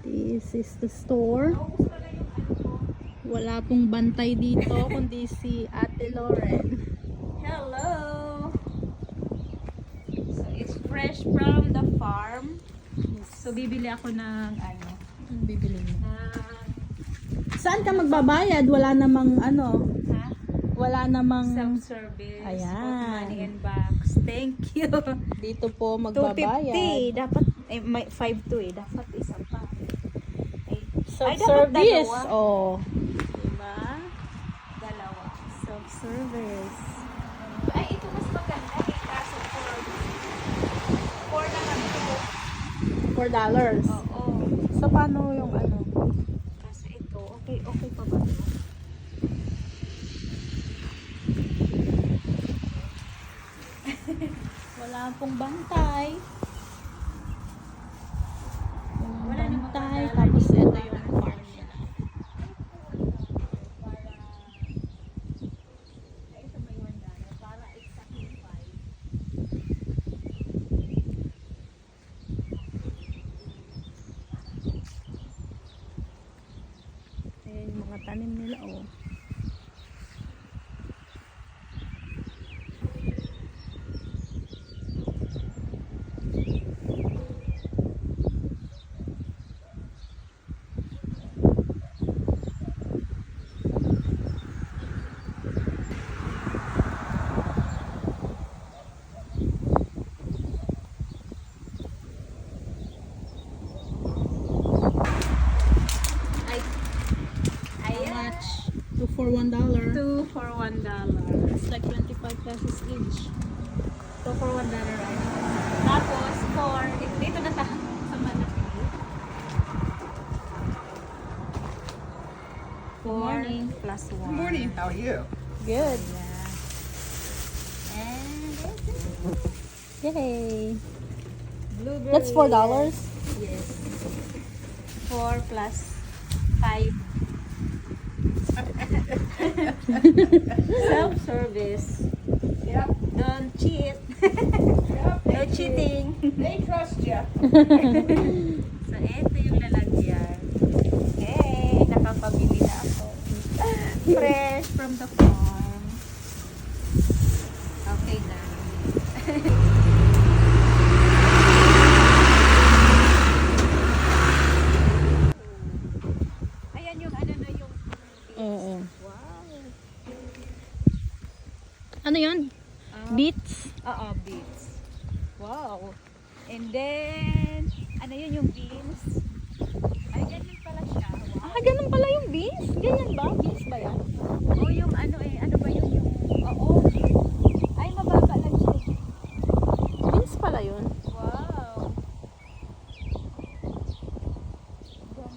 This is the store. Wala pong bantay dito kundi si Ate Lauren. Hello! So, it's fresh from the farm. So, bibili ako ng ano. Anong bibili mo? Uh, Saan ka magbabayad? Wala namang ano. ha? Wala namang Self-service. Ayan. Of money and box. Thank you. dito po magbabayad. 250. Dapat, may 5 to eh. Dapat isa pa. Self-service. dapat dalawa. Oh. Diba? Dalawa. Self-service. Ay, ito mas maganda eh. Kaso for naman ito. $4. Oo. So, paano yung ano? Kaso ito, okay pa ba ito? Wala pong bantay. Wala namang Bantay. bantay. Tapos ito yung farm nila. Ito may $1 para exactly 5. Ayan yung mga tanim nila, oh. How much? 2 for $1. 2 for $1. It's like 25 pesos each. 2 for $1, right? Tapos, dito na sa malaki. morning. 4 plus 1. Good morning. How are you? Good. Yeah. And Yay. blueberry. That's $4? Yes. 4 plus 5. Self-service. Yep. Don't cheat. Yep. No cheating. They trust you. So, ito yung lalagyan. Okay, nakapabili na ako. Fresh from the farm. Okay na. Ayan yung ano na yung Oo. wow. Ano yun? Ah, Beets? Oo, beets. Wow. And then, ano yun yung beans? Ay, ganyan pala siya. Wow. Ah, ganun pala yung beans? Ganyan ba? Beans ba yan? Oh, yung ano ano ba yun yung, oo. Ay, mababa lang siya. Beans pala yun. Wow.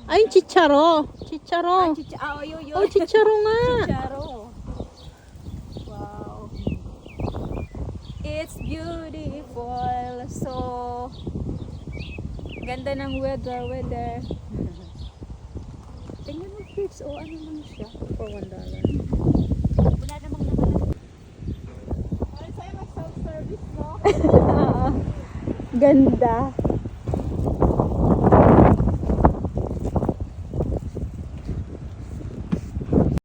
Ay, chicharo. Chicharo. Yun. Oh, chicharo nga. Chicharo. Wow. It's beautiful. So, ganda ng weather. Tingnan mo, kids. Oh, ano lang siya? For $1. Wala namang naman. Ganda.